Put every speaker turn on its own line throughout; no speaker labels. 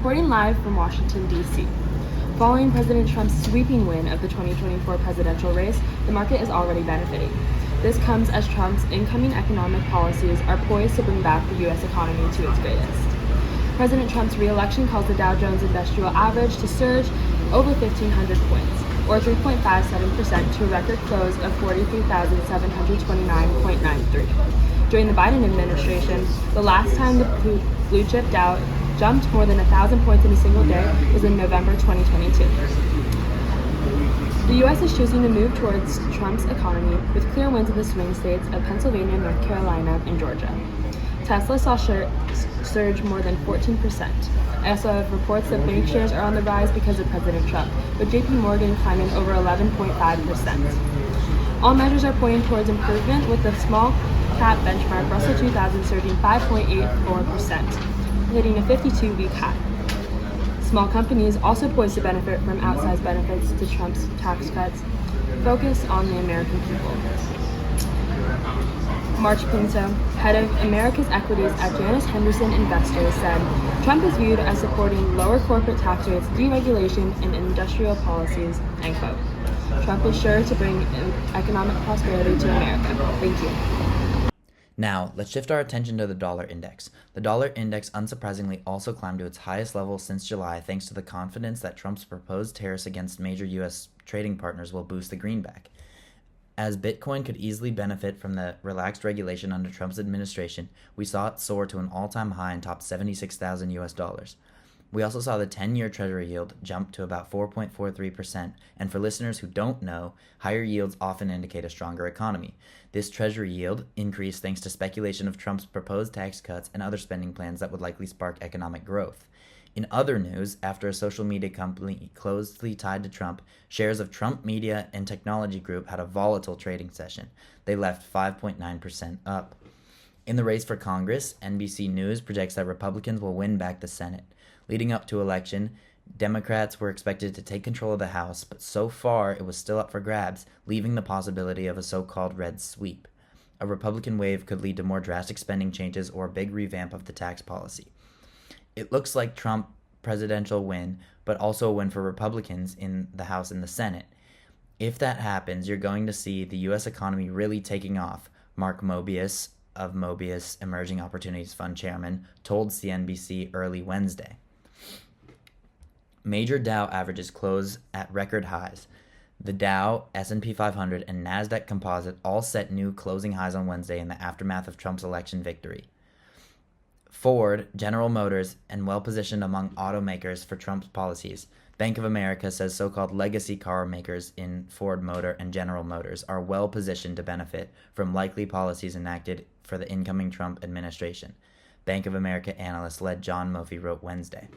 reporting live from Washington, D.C. Following President Trump's sweeping win of the 2024 presidential race, the market is already benefiting. This comes as Trump's incoming economic policies are poised to bring back the U.S. economy to its greatest. President Trump's re-election caused the Dow Jones Industrial Average to surge over 1,500 points, or 3.57% to a record close of 43,729.93. During the Biden administration, the last time the blue chip Dow jumped more than 1,000 points in a single day was in November 2022. The U.S. is choosing to move towards Trump's economy with clear wins in the swing states of Pennsylvania, North Carolina, and Georgia. Tesla saw surge more than 14%. I also have reports that bank shares are on the rise because of President Trump, with JP Morgan climbing over 11.5%. All measures are pointing towards improvement, with the small cap benchmark Russell 2000 surging 5.84%, hitting a 52-week high. Small companies also poised to benefit from outsized benefits to Trump's tax cuts, focused on the American people. March Pinto, head of America's Equities at Janus Henderson Investors, said Trump is viewed as supporting lower corporate tax rates, deregulation, and industrial policies, end quote. Trump is sure to bring economic prosperity to America. Thank you.
Now, let's shift our attention to the dollar index. The dollar index, unsurprisingly, also climbed to its highest level since July thanks to the confidence that Trump's proposed tariffs against major U.S. trading partners will boost the greenback. As Bitcoin could easily benefit from the relaxed regulation under Trump's administration, we saw it soar to an all-time high and top 76,000 US dollars. We also saw the 10-year Treasury yield jump to about 4.43%, and for listeners who don't know, higher yields often indicate a stronger economy. This Treasury yield increased thanks to speculation of Trump's proposed tax cuts and other spending plans that would likely spark economic growth. In other news, after a social media company closely tied to Trump, shares of Trump Media and Technology Group had a volatile trading session. They left 5.9% up. In the race for Congress, NBC News projects that Republicans will win back the Senate. Leading up to election, Democrats were expected to take control of the House, but so far it was still up for grabs, leaving the possibility of a so-called red sweep. A Republican wave could lead to more drastic spending changes or a big revamp of the tax policy. It looks like Trump presidential win, but also a win for Republicans in the House and the Senate. If that happens, you're going to see the U.S. economy really taking off, Mark Mobius of Mobius Emerging Opportunities Fund chairman told CNBC early Wednesday. Major Dow averages close at record highs. The Dow, S&P 500, and NASDAQ Composite all set new closing highs on Wednesday in the aftermath of Trump's election victory. Ford, General Motors, and well-positioned among automakers for Trump's policies. Bank of America says so-called legacy car makers in Ford Motor and General Motors are well-positioned to benefit from likely policies enacted for the incoming Trump administration. Bank of America analyst-led John Murphy wrote Wednesday.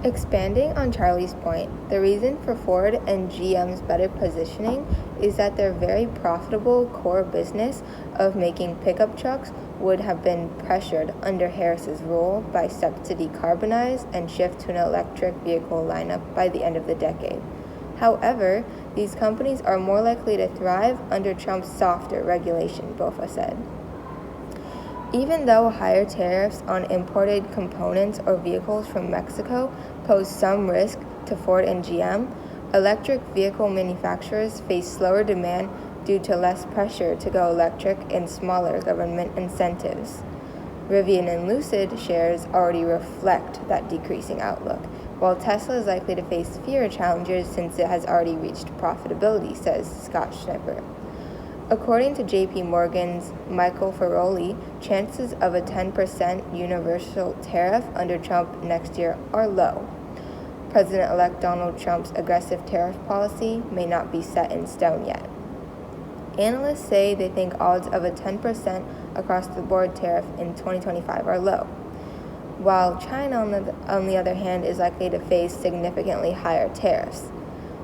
Expanding on Charlie's point, the reason for Ford and GM's better positioning is that their very profitable core business of making pickup trucks would have been pressured under Harris's rule by steps to decarbonize and shift to an electric vehicle lineup by the end of the decade. However, these companies are more likely to thrive under Trump's softer regulation, BofA said. Even though higher tariffs on imported components or vehicles from Mexico pose some risk to Ford and GM, electric vehicle manufacturers face slower demand due to less pressure to go electric and smaller government incentives. Rivian and Lucid shares already reflect that decreasing outlook, while Tesla is likely to face fewer challenges since it has already reached profitability, says Scott Schnepper. According to JP Morgan's Michael Feroli, chances of a 10% universal tariff under Trump next year are low. President-elect Donald Trump's aggressive tariff policy may not be set in stone yet. Analysts say they think odds of a 10% across-the-board tariff in 2025 are low, while China, on the other hand, is likely to face significantly higher tariffs.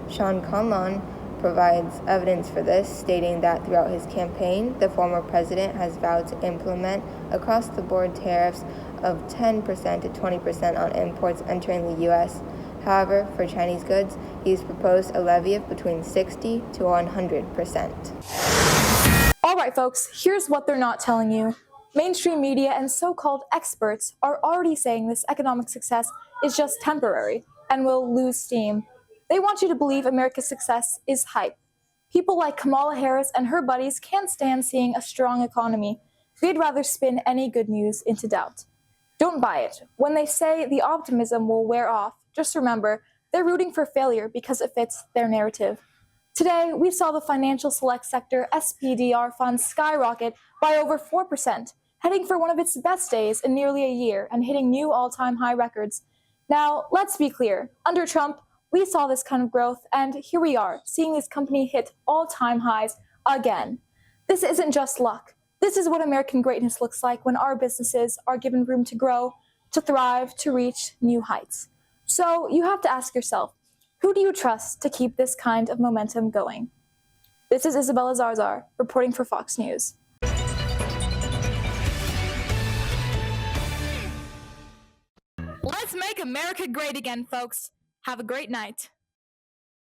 Sean Conlon provides evidence for this, stating that throughout his campaign, the former president has vowed to implement across-the-board tariffs of 10% to 20% on imports entering the U.S. However, for Chinese goods, he's proposed a levy of between 60 to 100%.
All right, folks, here's what they're not telling you. Mainstream media and so-called experts are already saying this economic success is just temporary and will lose steam. They want you to believe America's success is hype. People like Kamala Harris and her buddies can't stand seeing a strong economy. They'd rather spin any good news into doubt. Don't buy it. When they say the optimism will wear off, just remember, they're rooting for failure because it fits their narrative. Today, we saw the financial select sector SPDR fund skyrocket by over 4%, heading for one of its best days in nearly a year and hitting new all-time high records. Now, let's be clear. Under Trump, we saw this kind of growth, and here we are, seeing this company hit all-time highs again. This isn't just luck. This is what American greatness looks like when our businesses are given room to grow, to thrive, to reach new heights. So you have to ask yourself, who do you trust to keep this kind of momentum going? This is Isabella Zarzar, reporting for Fox News. Let's make America great again, folks. Have a great night.